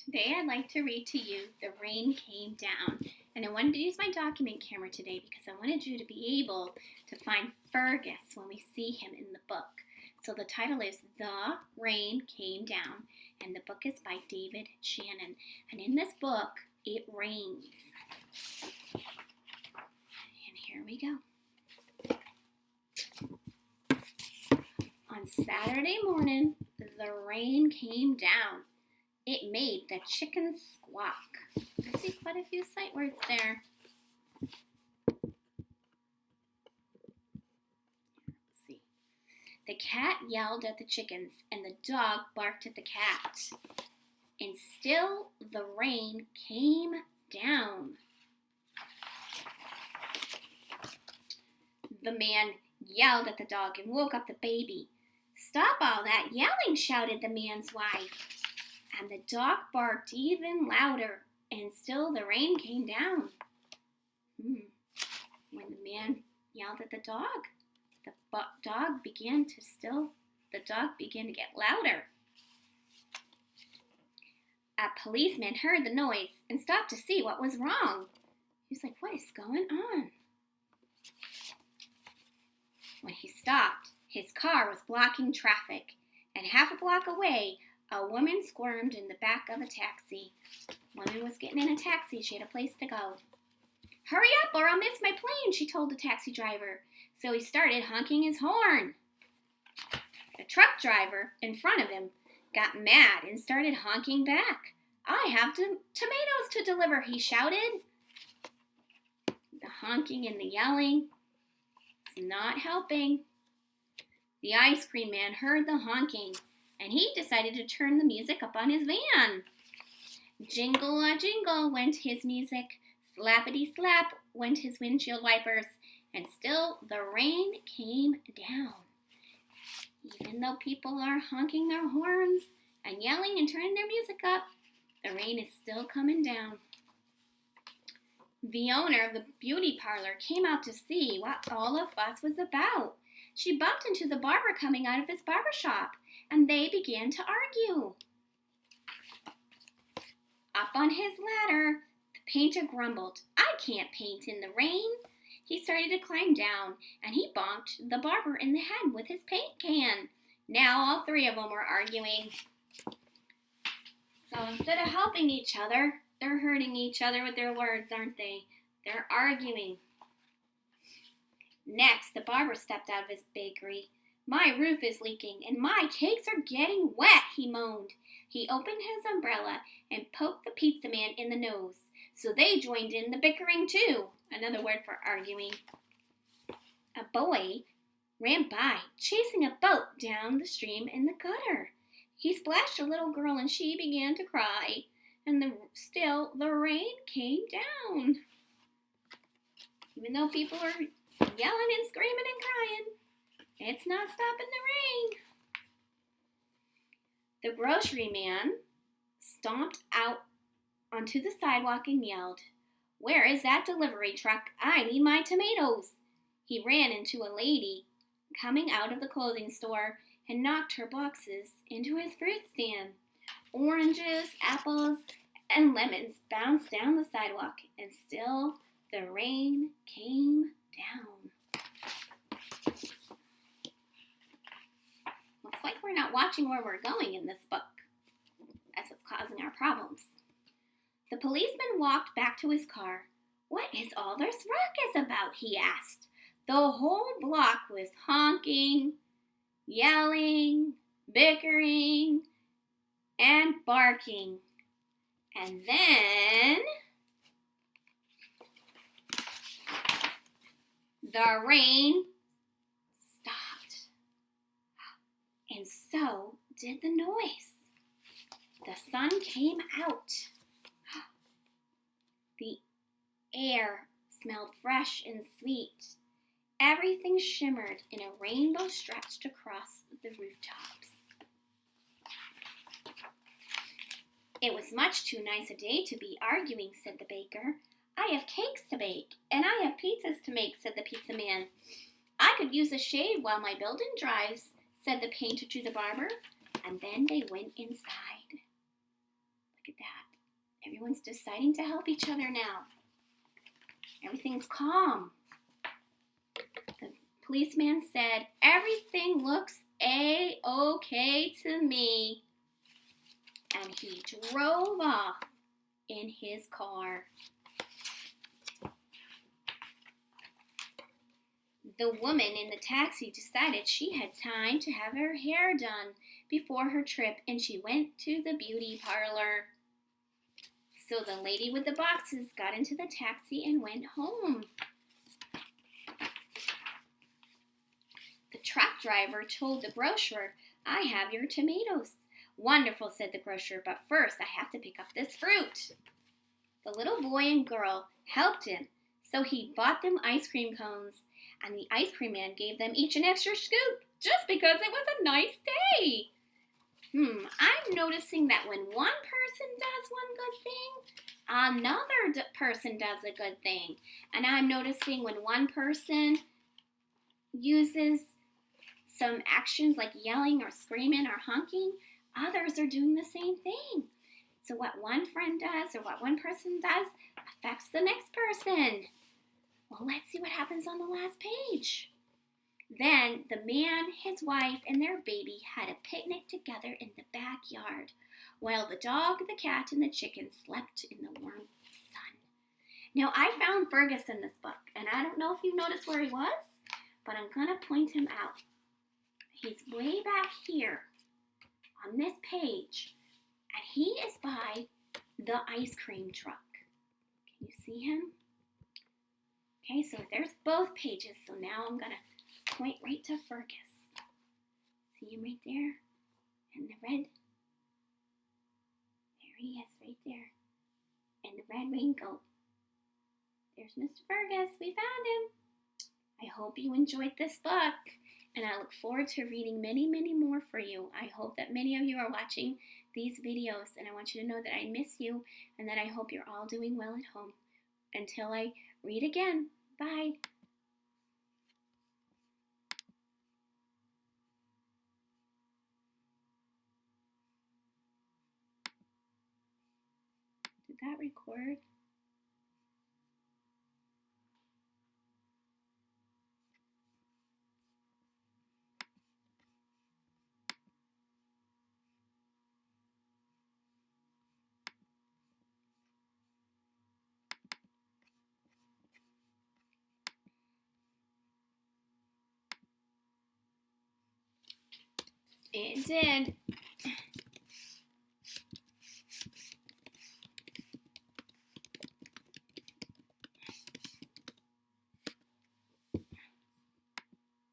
Today I'd like to read to you The Rain Came Down. And I wanted to use my document camera today because I wanted you to be able to find Fergus when we see him in the book. So the title is The Rain Came Down, and the book is by David Shannon. And in this book, it rains. And here we go. On Saturday morning, the rain came down. It made the chickens squawk. I see quite a few sight words there. Let's see. The cat yelled at the chickens, and the dog barked at the cat. And still the rain came down. The man yelled at the dog and woke up the baby. "Stop all that yelling," shouted the man's wife. And the dog barked even louder, and still the rain came down. When the man yelled at the dog dog began to get louder. A policeman heard the noise and stopped to see what was wrong. He was like, "What is going on?" When he stopped, his car was blocking traffic, and half a block away, a woman squirmed in the back of a taxi. Woman was getting in a taxi. She had a place to go. "Hurry up or I'll miss my plane," she told the taxi driver. So he started honking his horn. The truck driver in front of him got mad and started honking back. "I have tomatoes to deliver," he shouted. The honking and the yelling is not helping. The ice cream man heard the honking, and he decided to turn the music up on his van. Jingle-a-jingle went his music, slappity-slap went his windshield wipers, and still the rain came down. Even though people are honking their horns and yelling and turning their music up, the rain is still coming down. The owner of the beauty parlor came out to see what all the fuss was about. She bumped into the barber coming out of his barber shop, and they began to argue. Up on his ladder, the painter grumbled, "I can't paint in the rain." He started to climb down, and he bonked the barber in the head with his paint can. Now all three of them were arguing. So instead of helping each other, they're hurting each other with their words, aren't they? They're arguing. Next, the barber stepped out of his bakery. "My roof is leaking, and my cakes are getting wet," he moaned. He opened his umbrella and poked the pizza man in the nose. So they joined in the bickering too. Another word for arguing. A boy ran by, chasing a boat down the stream in the gutter. He splashed a little girl, and she began to cry. And still the rain came down. Even though people are yelling and screaming and crying, it's not stopping the rain. The grocery man stomped out onto the sidewalk and yelled, "Where is that delivery truck? I need my tomatoes." He ran into a lady coming out of the clothing store and knocked her boxes into his fruit stand. Oranges, apples, and lemons bounced down the sidewalk, and still the rain came down. Looks like we're not watching where we're going in this book. That's what's causing our problems. The policeman walked back to his car. "What is all this ruckus about?" he asked. The whole block was honking, yelling, bickering, and barking. And then the rain stopped. And so did the noise. The sun came out. The air smelled fresh and sweet. Everything shimmered in a rainbow stretched across the rooftops. "It was much too nice a day to be arguing," said the baker. "I have cakes to bake, and I have pizzas to make," said the pizza man. "I could use a shade while my building dries," said the painter to the barber. And then they went inside. Look at that. Everyone's deciding to help each other now. Everything's calm. The policeman said, "Everything looks A-okay to me." And he drove off in his car. The woman in the taxi decided she had time to have her hair done before her trip, and she went to the beauty parlor. So the lady with the boxes got into the taxi and went home. The truck driver told the grocer, "I have your tomatoes." "Wonderful," said the grocer, "but first I have to pick up this fruit." The little boy and girl helped him, so he bought them ice cream cones, and the ice cream man gave them each an extra scoop just because it was a nice day. I'm noticing that when one person does one good thing, another person does a good thing. And I'm noticing when one person uses some actions like yelling or screaming or honking, others are doing the same thing. So what one friend does or what one person does affects the next person. Well, let's see what happens on the last page. Then the man, his wife, and their baby had a picnic together in the backyard, while the dog, the cat, and the chicken slept in the warm sun. Now, I found Fergus in this book, and I don't know if you noticed where he was, but I'm going to point him out. He's way back here on this page, and he is by the ice cream truck. Can you see him? Okay, so there's both pages, so now I'm going to point right to Fergus. See him right there? And the red. There he is right there. And the red raincoat. There's Mr. Fergus. We found him. I hope you enjoyed this book. And I look forward to reading many, many more for you. I hope that many of you are watching these videos. And I want you to know that I miss you. And that I hope you're all doing well at home. Until I read again. Bye. Did that record? It did.